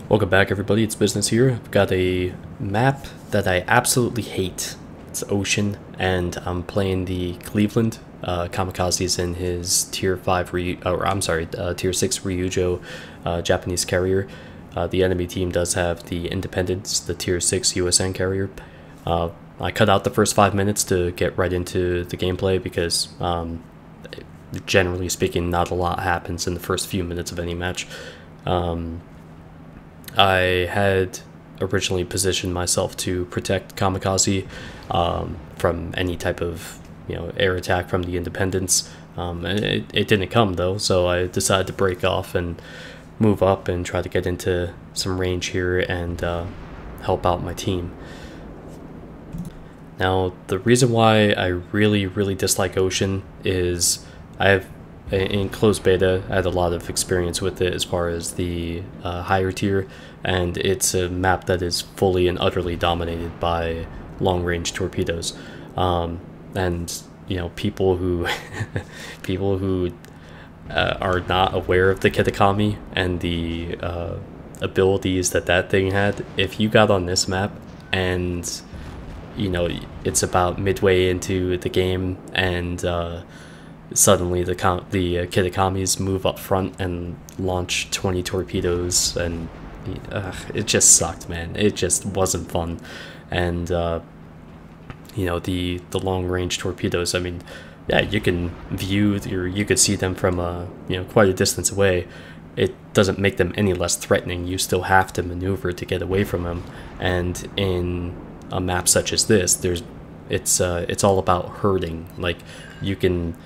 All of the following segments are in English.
Welcome back, everybody. It's Business here. I've got a map that I absolutely hate. It's Ocean, and I'm playing the Cleveland. Kamikaze's in his Tier 5, Tier 6 Ryujo Japanese carrier. The enemy team does have the Independence, the Tier 6 USN carrier. I cut out the first 5 minutes to get right into the gameplay because, generally speaking, not a lot happens in the first few minutes of any match. I had originally positioned myself to protect Kamikaze from any type of air attack from the Independence. And it didn't come though, so I decided to break off and move up and try to get into some range here and help out my team. Now, the reason why I really dislike Ocean is in closed beta, I had a lot of experience with it as far as the higher tier, and it's a map that is fully and utterly dominated by long-range torpedoes. And people who are not aware of the Kitakami and the abilities that thing had, if you got on this map and it's about midway into the game and suddenly the Kitakamis move up front and launch 20 torpedoes, and it just sucked, man. It just wasn't fun. And the long range torpedoes, I mean, yeah, you can view or you could see them from quite a distance away. It doesn't make them any less threatening. You still have to maneuver to get away from them. And in a map such as this, it's all about herding. Like, you can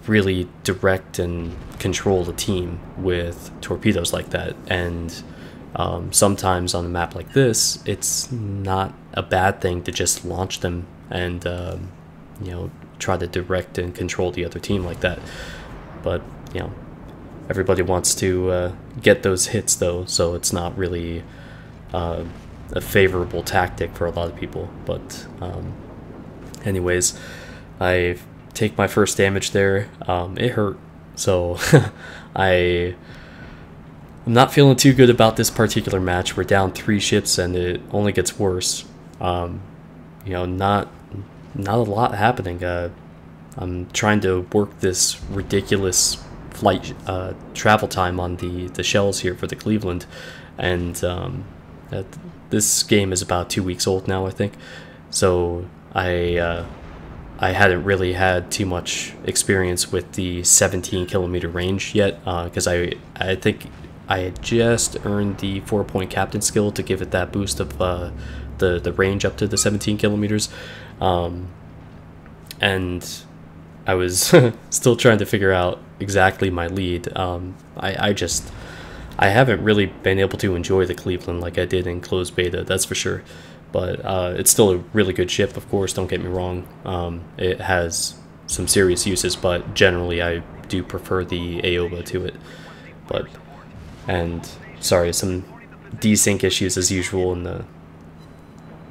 really direct and control the team with torpedoes like that, and sometimes on a map like this, it's not a bad thing to just launch them and try to direct and control the other team like that. But everybody wants to get those hits though, so it's not really a favorable tactic for a lot of people. But anyways, I take my first damage there. It hurt, so I'm not feeling too good about this particular match. We're down 3 ships and it only gets worse. Not a lot happening. I'm trying to work this ridiculous flight travel time on the shells here for the Cleveland, and this game is about 2 weeks old now, I think. So I hadn't really had too much experience with the 17-kilometer range yet, because I think I had just earned the 4-point captain skill to give it that boost of the range up to the 17 kilometers. And I was still trying to figure out exactly my lead. I haven't really been able to enjoy the Cleveland like I did in closed beta, that's for sure. But it's still a really good ship, of course, don't get me wrong. It has some serious uses, but generally I do prefer the Aoba to it. And sorry, some desync issues as usual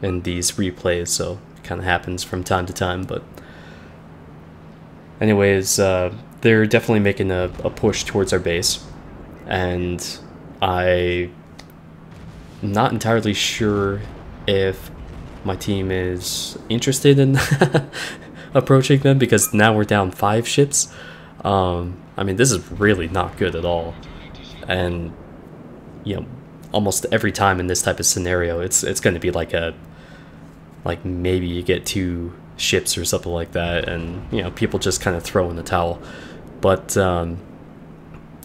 in these replays, so it kind of happens from time to time. But anyways, they're definitely making a push towards our base, and I'm not entirely sure if my team is interested in approaching them, because now we're down 5 ships. I mean, this is really not good at all, and almost every time in this type of scenario, it's going to be like maybe you get 2 ships or something like that, and people just kind of throw in the towel. But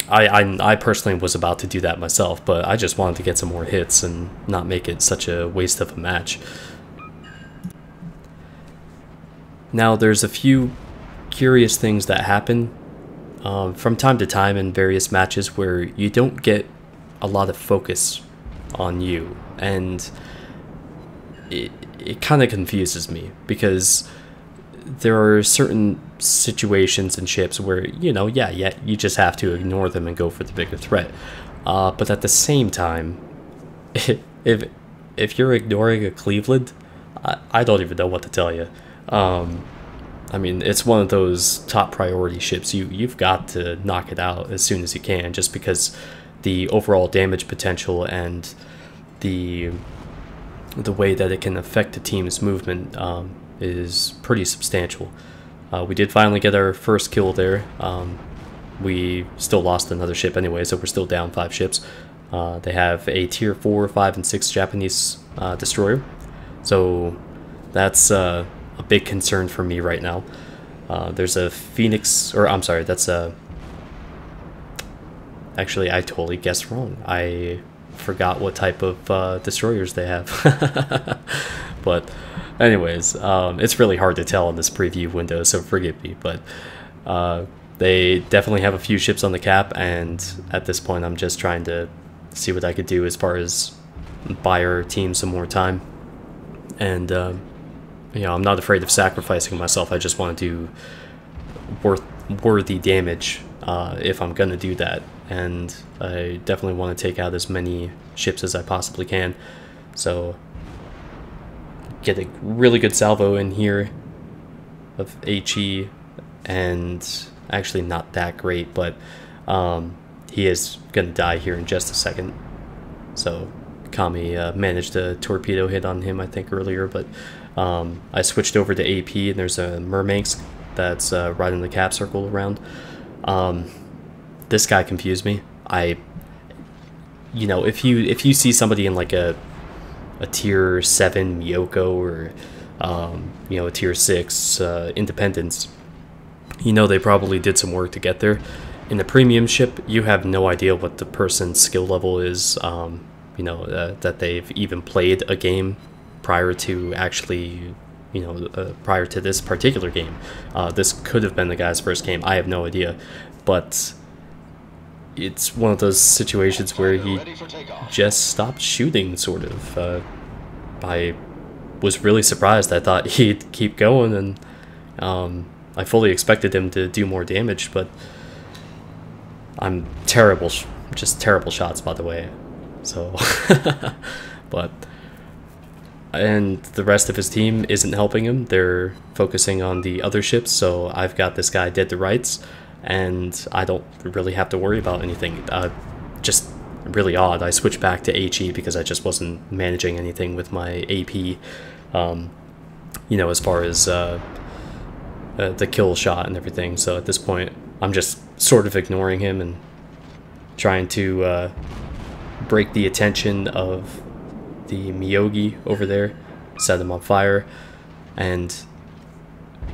I personally was about to do that myself, but I just wanted to get some more hits and not make it such a waste of a match. Now, there's a few curious things that happen from time to time in various matches where you don't get a lot of focus on you, and it kind of confuses me, because there are certain situations and ships where you just have to ignore them and go for the bigger threat. But at the same time, if you're ignoring a Cleveland, I don't even know what to tell you. I mean, it's one of those top priority ships. You've got to knock it out as soon as you can, just because the overall damage potential and the way that it can affect the team's movement is pretty substantial. We did finally get our first kill there. We still lost another ship anyway, so we're still down 5 ships. They have a tier 4, 5, and 6 Japanese destroyer, so that's a big concern for me right now. There's a Phoenix, or I'm sorry, that's a... Actually, I totally guessed wrong. I forgot what type of destroyers they have. But anyways, it's really hard to tell in this preview window, so forgive me. But they definitely have a few ships on the cap, and at this point I'm just trying to see what I could do as far as buy our team some more time. And you know, I'm not afraid of sacrificing myself. I just want to do worthy damage if I'm gonna do that, and I definitely want to take out as many ships as I possibly can. So get a really good salvo in here of HE, and actually not that great, but he is gonna die here in just a second. So Kami managed a torpedo hit on him, I think, earlier, but I switched over to AP, and there's a Murmansk that's right in the cap circle around. This guy confused me. You know, if you see somebody in like a tier 7 Miyoko or you know, a tier 6 Independence, you know they probably did some work to get there. In the premium ship, you have no idea what the person's skill level is. You know, that they've even played a game prior to actually, you know, prior to this particular game. This could have been the guy's first game. I have no idea, but it's one of those situations where he just stopped shooting, sort of. I was really surprised. I thought he'd keep going, and I fully expected him to do more damage, but I'm terrible, just terrible shots, by the way. So, but, and the rest of his team isn't helping him. They're focusing on the other ships, so I've got this guy dead to rights, and I don't really have to worry about anything. Just really odd. I switched back to HE because I just wasn't managing anything with my AP, you know, as far as the kill shot and everything. So at this point, I'm just sort of ignoring him and trying to break the attention of the Miyogi over there, set him on fire. And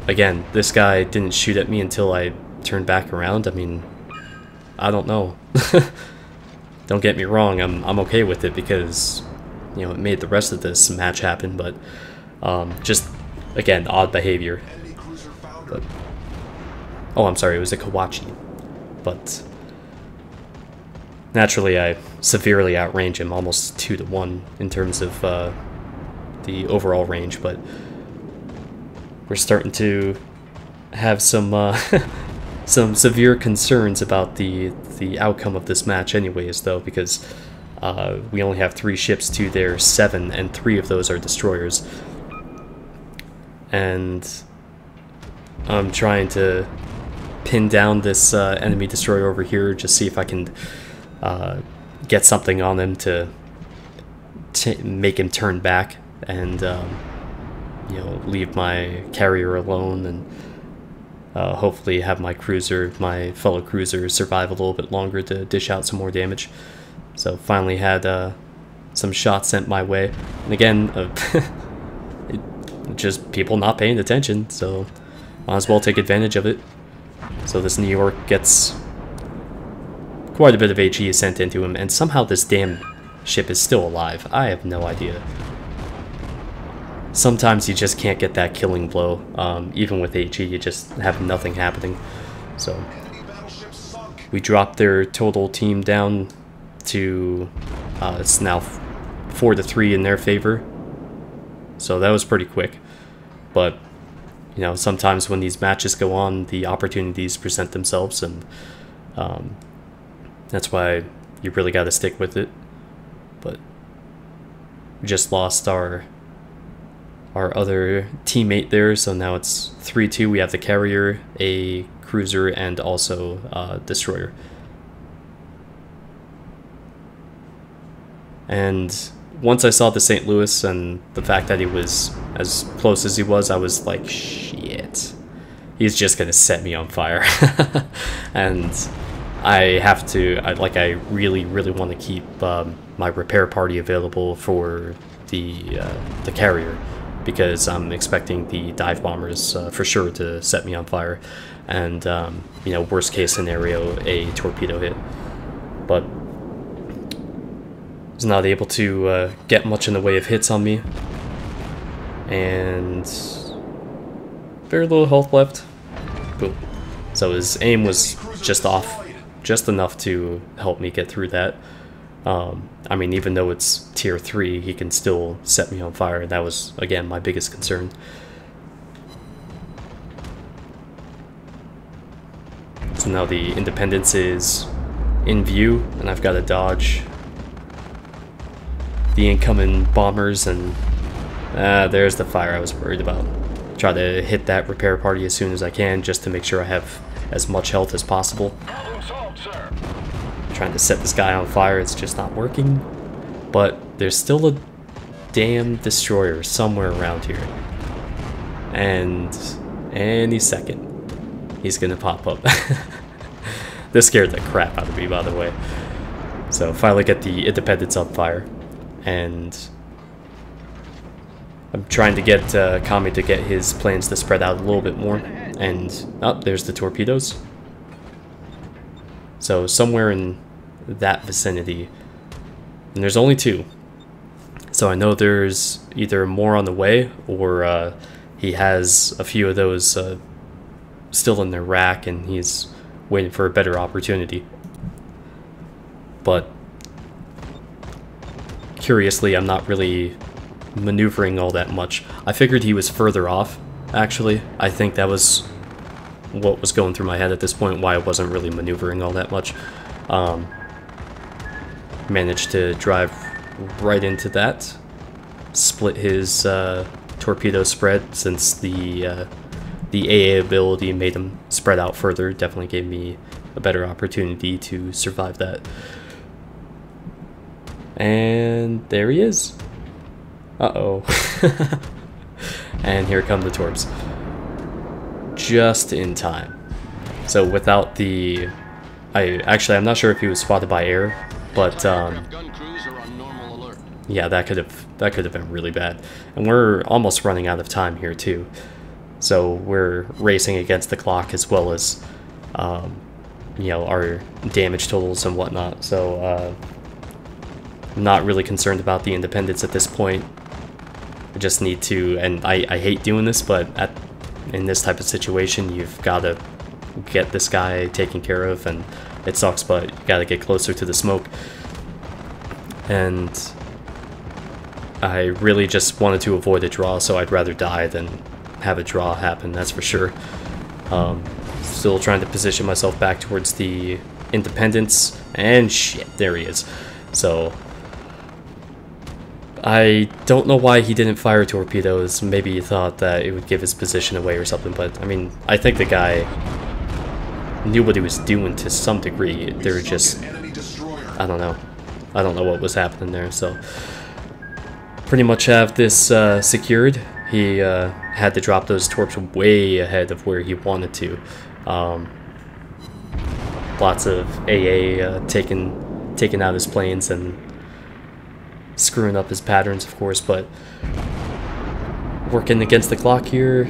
again, this guy didn't shoot at me until I turned back around. I mean, I don't know. Don't get me wrong, I'm okay with it because, you know, it made the rest of this match happen, but just, again, odd behavior. But, oh, I'm sorry, it was a Kawachi. But naturally, I severely outrange him, almost 2-to-1 in terms of the overall range, but we're starting to have some some severe concerns about the outcome of this match anyways, though, because we only have 3 ships to their 7, and 3 of those are destroyers. And I'm trying to pin down this enemy destroyer over here, just see if I can get something on him to make him turn back and you know, leave my carrier alone, and hopefully have my cruiser, my fellow cruiser, survive a little bit longer to dish out some more damage. So finally had some shots sent my way, and again, just people not paying attention, so might as well take advantage of it. So this New York gets quite a bit of HE sent into him, and somehow this damn ship is still alive. I have no idea. Sometimes you just can't get that killing blow. Even with HE, you just have nothing happening. So we dropped their total team down to it's now 4-3 in their favor. So that was pretty quick. But you know, sometimes when these matches go on, the opportunities present themselves, and that's why you really got to stick with it. But we just lost our other teammate there, so now it's 3-2. We have the carrier, a cruiser, and also a destroyer. And once I saw the St. Louis and the fact that he was as close as he was, I was like, shit, he's just gonna set me on fire. And I have to, I really want to keep my repair party available for the carrier, because I'm expecting the dive bombers for sure to set me on fire, and you know, worst case scenario, a torpedo hit. But was not able to get much in the way of hits on me, and very little health left. Boom. So his aim was just off, just enough to help me get through that. I mean, even though it's tier 3, he can still set me on fire. That was, again, my biggest concern. So now the Independence is in view, and I've got to dodge the incoming bombers, and there's the fire I was worried about. Try to hit that repair party as soon as I can, just to make sure I have as much health as possible. Trying to set this guy on fire, it's just not working. But there's still a damn destroyer somewhere around here, and any second he's gonna pop up. This scared the crap out of me, by the way. So finally get the Independence on fire, and I'm trying to get Kami to get his planes to spread out a little bit more. And oh, there's the torpedoes. So somewhere in that vicinity, and there's only 2. So I know there's either more on the way, or he has a few of those still in their rack, and he's waiting for a better opportunity. But curiously, I'm not really maneuvering all that much. I figured he was further off, actually. I think that was what was going through my head at this point, why I wasn't really maneuvering all that much. Managed to drive right into that, split his torpedo spread, since the AA ability made him spread out further. Definitely gave me a better opportunity to survive that. And there he is. Uh-oh. And here come the torps. Just in time. So without the... I'm not sure if he was spotted by air, but yeah, that could have been really bad. And we're almost running out of time here too. So we're racing against the clock, as well as you know, our damage totals and whatnot. So I'm not really concerned about the Independence at this point. I just need to, and I hate doing this, but in this type of situation, you've got to get this guy taken care of, and it sucks, but you got to get closer to the smoke. And I really just wanted to avoid a draw, so I'd rather die than have a draw happen, that's for sure. Still trying to position myself back towards the Independence, and shit, there he is. So I don't know why he didn't fire torpedoes. Maybe he thought that it would give his position away or something, but I mean, I think the guy knew what he was doing to some degree. They were just, I don't know what was happening there. So pretty much have this secured. He had to drop those torps way ahead of where he wanted to. Lots of AA taking out his planes and screwing up his patterns, of course, but working against the clock here.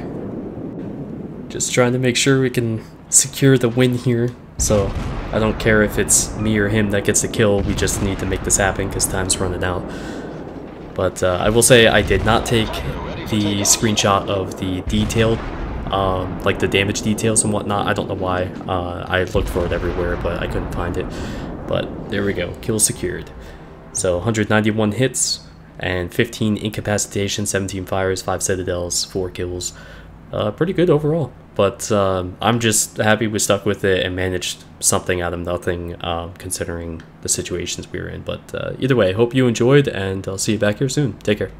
Just trying to make sure we can secure the win here. So I don't care if it's me or him that gets the kill. We just need to make this happen because time's running out. But I will say I did not take the screenshot of the detailed, like the damage details and whatnot. I don't know why. I looked for it everywhere, but I couldn't find it. But there we go, kill secured. So 191 hits and 15 incapacitation, 17 fires, 5 citadels, 4 kills. Pretty good overall. But I'm just happy we stuck with it and managed something out of nothing, considering the situations we were in. But either way, hope you enjoyed, and I'll see you back here soon. Take care.